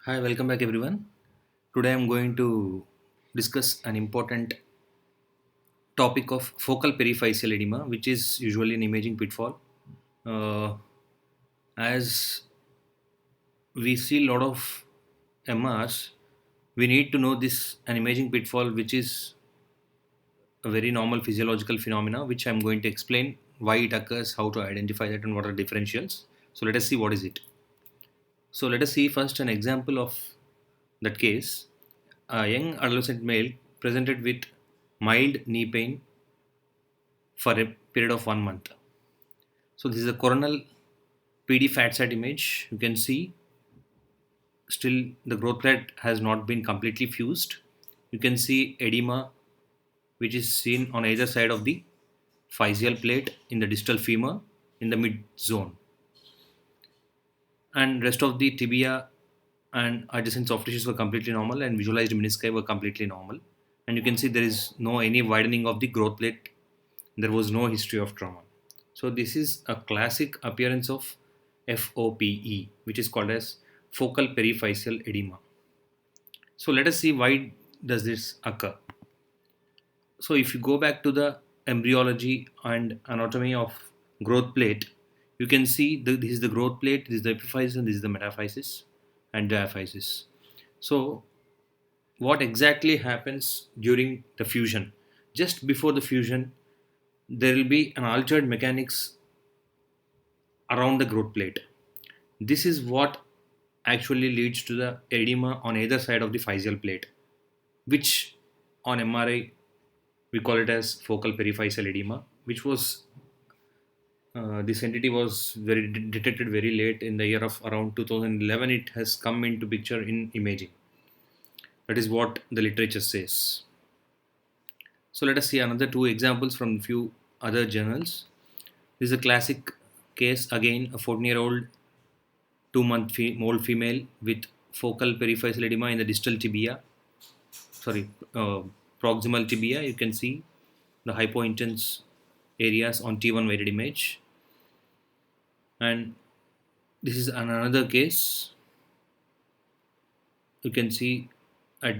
Hi, welcome back everyone. Today I'm going to discuss an important topic of focal periphyseal edema, which is usually an imaging pitfall. As we see a lot of MRs, we need to know this an imaging pitfall, which is a very normal physiological phenomena, which I'm going to explain why it occurs, how to identify that, and what are differentials. So let us see what is it. So let us see first an example of that case. A young adolescent male presented with mild knee pain for a period of 1 month. So this is a coronal PD fat site image. You can see still the growth plate has not been completely fused. You can see edema which is seen on either side of the physial plate in the distal femur in the mid zone, and rest of the tibia and adjacent soft tissues were completely normal, and visualized menisci were completely normal. And you can see there is no any widening of the growth plate. There was no history of trauma. So this is a classic appearance of FOPE, which is called as focal periphyseal edema. So let us see why does this occur. So if you go back to the embryology and anatomy of growth plate, you can see this is the growth plate, this is the epiphysis, and this is the metaphysis and diaphysis. So what exactly happens during the fusion? Just before the fusion, there will be an altered mechanics around the growth plate. This is what actually leads to the edema on either side of the physial plate, which on MRI we call it as focal periphyseal edema, which was this entity was detected very late in the year of around 2011. It has come into picture in imaging. That is what the literature says. So let us see another two examples from few other journals. This is a classic case again, a 14-year-old 2-month old female with focal periphyseal edema in the distal tibia, sorry, proximal tibia. You can see the hypointense areas on T1 weighted image. And this is another case. You can see at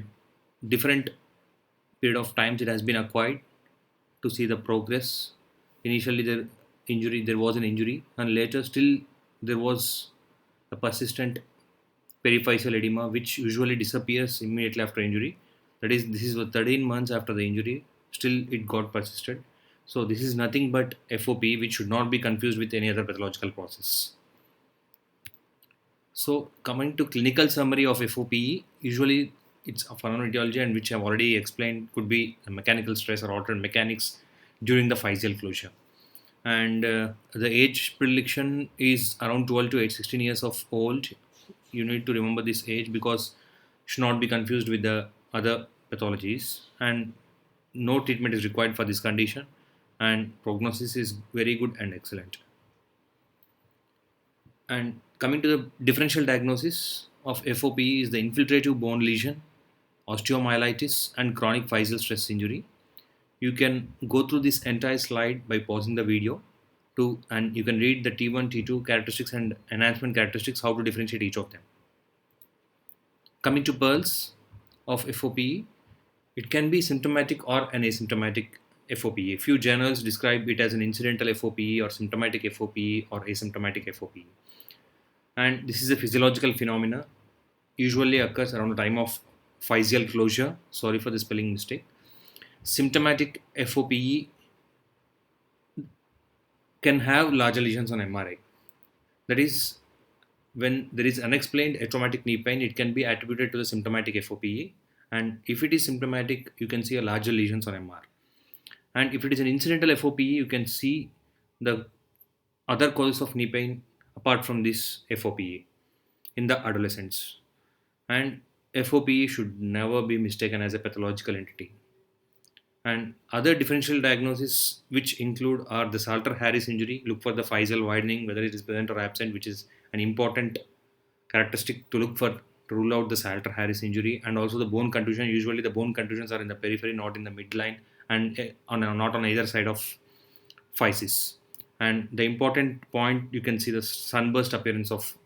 different period of times it has been acquired to see the progress. Initially, there was an injury, and later still there was a persistent periphyseal edema, which usually disappears immediately after injury. That is, this is 13 months after the injury, still it got persisted. So this is nothing but FOP, which should not be confused with any other pathological process. So coming to clinical summary of FOPE, usually it's a phenomenal etiology, and which I've already explained could be a mechanical stress or altered mechanics during the physial closure. And the age predilection is around 12 to 16 years of old. You need to remember this age because it should not be confused with the other pathologies, and no treatment is required for this condition, and prognosis is very good and excellent. And coming to the differential diagnosis of FOPE is the infiltrative bone lesion, osteomyelitis, and chronic physical stress injury. You can go through this entire slide by pausing the video and you can read the T1, T2 characteristics and enhancement characteristics, how to differentiate each of them. Coming to pearls of FOPE, it can be symptomatic or an asymptomatic FOPE. Few journals describe it as an incidental FOPE or symptomatic FOPE or asymptomatic FOPE. And this is a physiological phenomena, usually occurs around the time of physial closure. Sorry for the spelling mistake. Symptomatic FOPE can have larger lesions on MRI. That is, when there is unexplained traumatic knee pain, it can be attributed to the symptomatic FOPE. And if it is symptomatic, you can see a larger lesions on MR. And if it is an incidental FOPE, you can see the other causes of knee pain apart from this FOPE in the adolescents. And FOPE should never be mistaken as a pathological entity. And other differential diagnoses which include are the Salter-Harris injury. Look for the physial widening, whether it is present or absent, which is an important characteristic to look for to rule out the Salter-Harris injury. And also the bone contusion. Usually the bone contusions are in the periphery, not in the midline, and not on either side of physis. And the important point, you can see the sunburst appearance of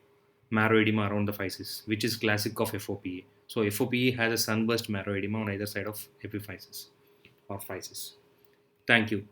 marrow edema around the physis, which is classic of FOPE. So FOPE has a sunburst marrow edema on either side of epiphysis or physis. Thank you.